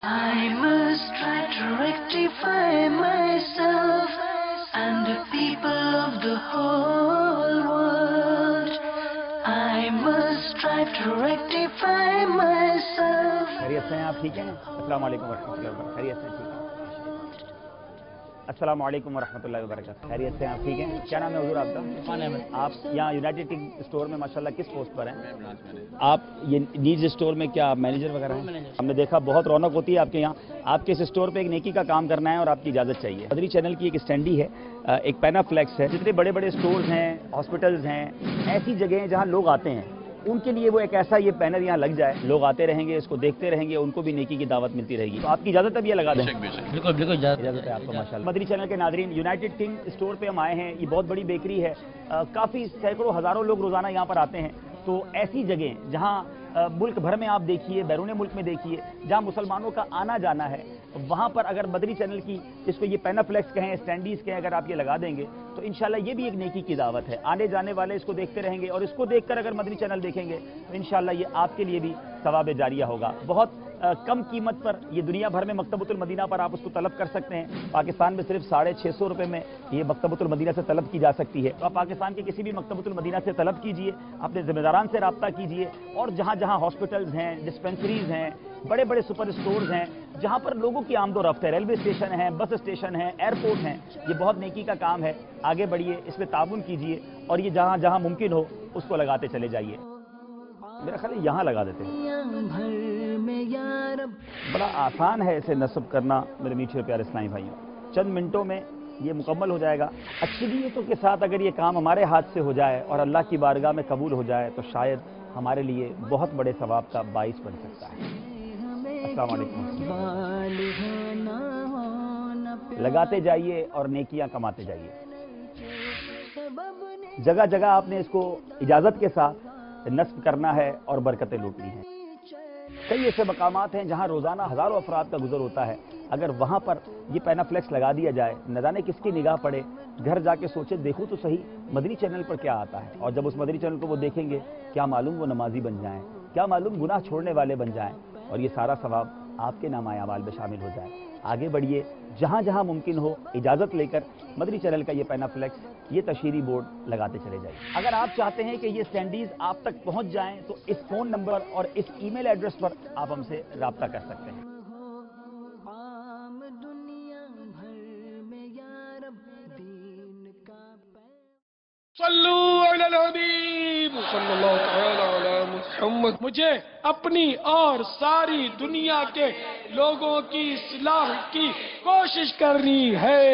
I must try to rectify myself and the people of the whole world. I must try to rectify myself. خیریت سے ہیں آپ؟ ٹھیک ہیں؟ السلام علیکم ورحمۃ اللہ وبرکاتہ. خیریت سے ہیں؟ ٹھیک ہے. السلام علیکم ورحمۃ اللہ وبرکاتہ. خیریت سے ہیں آپ؟ ٹھیک ہیں. کیا نام ہے حضور آپ کا؟ آپ یہاں یونائٹڈ ٹنگ اسٹور میں ماشاءاللہ کس پوسٹ پر ہیں؟ آپ یہ نیڈز اسٹور میں کیا مینیجر وغیرہ ہیں؟ ہم نے دیکھا بہت رونق ہوتی ہے آپ کے یہاں. آپ کے اس اسٹور پہ ایک نیکی کا کام کرنا ہے اور آپ کی اجازت چاہیے. بدری چینل کی ایک اسٹینڈی ہے, ایک پینا فلیکس ہے. جتنے بڑے بڑے اسٹورز ہیں, ہاسپٹلز ہیں, ایسی جگہیں جہاں لوگ آتے ہیں, ان کے لیے وہ ایک ایسا یہ پینر یہاں لگ جائے. لوگ آتے رہیں گے, اس کو دیکھتے رہیں گے, ان کو بھی نیکی کی دعوت ملتی رہے گی. تو آپ کی اجازت اب یہ لگا دیں؟ بالکل بالکل اجازت ہے آپ کو ماشاءاللہ. مدری چینل کے ناظرین, یونائٹڈ ٹنگ اسٹور پہ ہم آئے ہیں. یہ بہت بڑی بیکری ہے, کافی سینکڑوں ہزاروں لوگ روزانہ یہاں پر آتے ہیں. تو ایسی جگہیں جہاں ملک بھر میں آپ دیکھیے, بیرون ملک میں دیکھیے, جہاں مسلمانوں کا آنا جانا ہے, وہاں پر اگر مدری چینل کی اس کو یہ پینا فلیکس کہیں, اسٹینڈیز کہیں, اگر آپ یہ لگا دیں گے تو انشاءاللہ یہ بھی ایک نیکی کی دعوت ہے. آنے جانے والے اس کو دیکھتے رہیں گے, اور اس کو دیکھ کر اگر مدری چینل دیکھیں گے تو انشاءاللہ یہ آپ کے لیے بھی ثواب جاریہ ہوگا. بہت کم قیمت پر یہ دنیا بھر میں مکتبۃ المدینہ پر آپ اس کو طلب کر سکتے ہیں. پاکستان میں صرف 650 روپے میں یہ مکتبۃ المدینہ سے طلب کی جا سکتی ہے. تو آپ پاکستان کے کسی بھی مکتبۃ المدینہ سے طلب کیجئے, اپنے ذمہ داران سے رابطہ کیجئے, اور جہاں جہاں ہاسپٹلز ہیں, ڈسپینسریز ہیں, بڑے بڑے سپر اسٹورز ہیں, جہاں پر لوگوں کی آمد و رفت ہے, ریلوے اسٹیشن ہیں, بس اسٹیشن ہیں, ایئرپورٹ ہیں, یہ بہت نیکی کا کام ہے. آگے بڑھیے, اس میں تعاون کیجئے, اور یہ جہاں جہاں ممکن ہو اس کو لگاتے چلے جائیے. میرا خیال ہے یہاں لگا دیتے ہیں. بڑا آسان ہے اسے نصب کرنا میرے میٹھے پیارے اسلامی بھائیوں. چند منٹوں میں یہ مکمل ہو جائے گا. اچھی نیتوں کے ساتھ اگر یہ کام ہمارے ہاتھ سے ہو جائے اور اللہ کی بارگاہ میں قبول ہو جائے تو شاید ہمارے لیے بہت بڑے ثواب کا باعث بن سکتا ہے. السلام علیکم. لگاتے جائیے اور نیکیاں کماتے جائیے. جگہ جگہ آپ نے اس کو اجازت کے ساتھ نصب کرنا ہے اور برکتیں لوٹنی ہیں. کئی ایسے مقامات ہیں جہاں روزانہ ہزاروں افراد کا گزر ہوتا ہے. اگر وہاں پر یہ پینا فلیکس لگا دیا جائے, نہ جانے کس کی نگاہ پڑے, گھر جا کے سوچے دیکھوں تو صحیح مدنی چینل پر کیا آتا ہے. اور جب اس مدنی چینل کو وہ دیکھیں گے, کیا معلوم وہ نمازی بن جائیں, کیا معلوم گناہ چھوڑنے والے بن جائیں, اور یہ سارا ثواب آپ کے نامہ اعمال میں شامل ہو جائے. آگے بڑھیے, جہاں جہاں ممکن ہو اجازت لے کر مدنی چینل کا یہ پینا فلیکس, یہ تشہیری بورڈ لگاتے چلے جائیں. اگر آپ چاہتے ہیں کہ یہ اسٹینڈیز آپ تک پہنچ جائیں تو اس فون نمبر اور اس ای میل ایڈریس پر آپ ہم سے رابطہ کر سکتے ہیں. صلو علی الحبیب صلی اللہ تعالی علی محمد. مجھے اپنی اور ساری دنیا کے لوگوں کی اصلاح کی کوشش کرنی ہے.